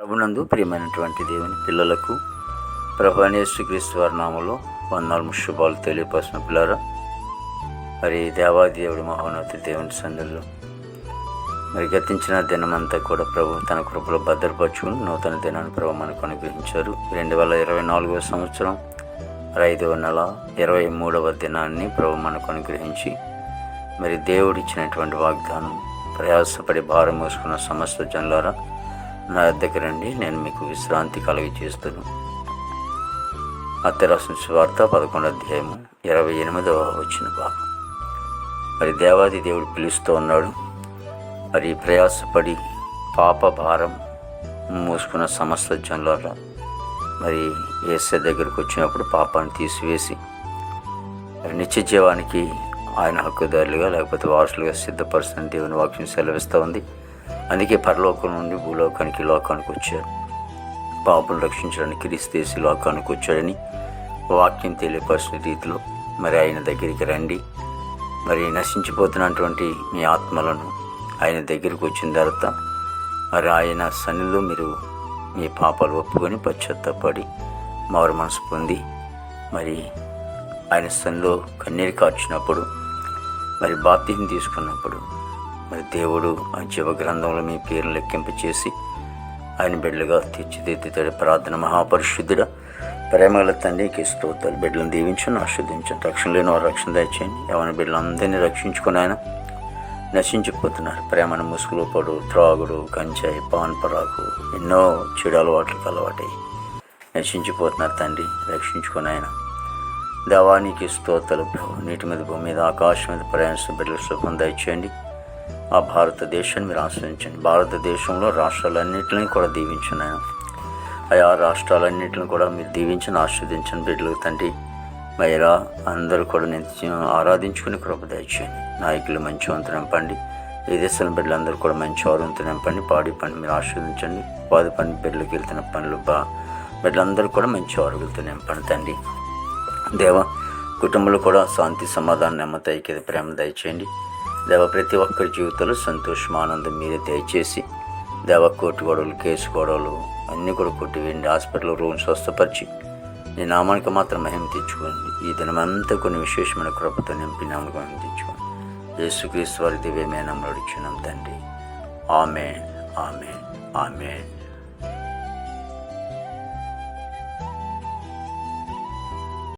ప్రభునందు ప్రియమైనటువంటి దేవుని పిల్లలకు ప్రభు అయిన యేసుక్రీస్తు వారి నామములో వందనాలు శుభాలు తెలియపరిచిన పిల్లరా, మరి దేవాదేవుడి మహోన్నత దేవుని సన్నిధిలో మరి గతించిన దినమంతా కూడా ప్రభు తన కృపలో భద్రపరుచుకుని నూతన దినాన్ని ప్రభు మనకు అనుగ్రహించారు. 2024వ సంవత్సరం 5వ నెల 23వ దినాన్ని ప్రభు మనకు అనుగ్రహించి మరి దేవుడిచ్చినటువంటి వాగ్దానం, ప్రయాసపడి భారం మోసుకున్న సమస్త జనులారా నా వద్దకు రండి, నేను మీకు విశ్రాంతి కలిగజేస్తాను. మత్తయి రాసిన సువార్త 11వ అధ్యాయము 28వ వచన భాగం. మరి దేవాది దేవుడు పిలుస్తూ ఉన్నాడు. మరి ప్రయాసపడి పాప భారం మోసుకున్న సమస్త జనులారా, మరి యేసు దగ్గరికి వచ్చినప్పుడు పాపాన్ని తీసివేసి మరి నిత్య జీవానికి ఆయన హక్కుదారులుగా లేకపోతే వారసులుగా సిద్ధపరుస్తున్న దేవుని వాక్యం సెలవిస్తూ ఉంది. అందుకే పరలోకం నుండి భూలోకానికి లోకానికి వచ్చారు, పాపను రక్షించడానికి క్రీస్తు లోకానికి వచ్చాడని వాక్యం తెలియపరిచిన రీతిలో మరి ఆయన దగ్గరికి రండి. మరి నశించిపోతున్నటువంటి మీ ఆత్మలను ఆయన దగ్గరికి వచ్చిన తర్వాత మరి ఆయన సన్నిధిలో మీరు మీ పాపాలు ఒప్పుకొని పశ్చాత్తాపడి మారు మనసు పొంది మరి ఆయన సన్నిధిలో కన్నీరు కార్చినప్పుడు, మరి బాప్తిజం తీసుకున్నప్పుడు మరి దేవుడు ఆ జీవ గ్రంథంలో మీ పేరును లెక్కింపు చేసి ఆయన బిడ్డలుగా తీర్చిదిద్దుతాడు. ప్రార్థన. మహాపరిశుద్ధుడా, ప్రేమగల తండ్రికి స్తోత్రాలు. బిడ్డలను దీవించండి, ఆశీర్వదించండి. రక్షణ లేని వారు రక్షణ దయచేయండి. ఎవరి బిడ్డలందరినీ రక్షించుకుని ఆయన నశించిపోతున్నారు. ప్రేమను ముసుగులో పడు, త్రాగుడు, గంజాయి, పాన్ పరాకు, ఎన్నో చెడు అలవాట్లకు అలవాటై నశించిపోతున్నారు. తండ్రి రక్షించుకుని ఆయన దేవానికి స్తోత్రాలు. ప్రభు నీటి మీద, భూమి మీద, ఆకాశం మీద ప్రయాణిస్తున్న బిడ్డలు శుభం దయచేయండి. ఆ భారతదేశాన్ని మీరు ఆశ్రయించండి. భారతదేశంలో రాష్ట్రాలన్నింటినీ కూడా దీవించండి. ఆయా రాష్ట్రాలన్నింటిని కూడా మీరు దీవించండి, ఆస్వాదించండి. బిడ్డలు తండ్రి మైరా అందరూ కూడా నిత్యం ఆరాధించుకుని కృప దయచేయండి. నాయకులు మంచి వంతు నింపండి. ఈ దేశం బిడ్డలందరూ కూడా మంచి ఆరోగ్యంతో నింపండి. పాడి పని మీరు ఆస్వాదించండి. ఉపాధి పని బిడ్డలకు వెళ్తున్న పనులు బిడ్డలందరూ కూడా మంచి ఆరోగ్యంతో నింపండి. తండ్రి దేవ కుటుంబంలో కూడా శాంతి, సమాధానం, నెమ్మది, ఐక్యత, ప్రేమ దయచేయండి. దేవ ప్రతి ఒక్కరి జీవితంలో సంతోషం, ఆనందం మీరే దయచేసి దేవ కోర్టు గొడవలు, కేసు గొడవలు అన్నీ కూడా కొట్టివేయండి. హాస్పిటల్ రూమ్ స్వస్థపరిచి నీ నామానికి మాత్రం మహిమ తెచ్చుకోండి. ఈ దినమంతా కొన్ని విశేషమైన కృపతో నింపి నామకు మహిమ తెచ్చుకోండి. యేసుక్రీస్తు వారి దివ్యమైన నామములో అడుగుచున్నాం తండ్రి. ఆమేన్, ఆమేన్, ఆమేన్.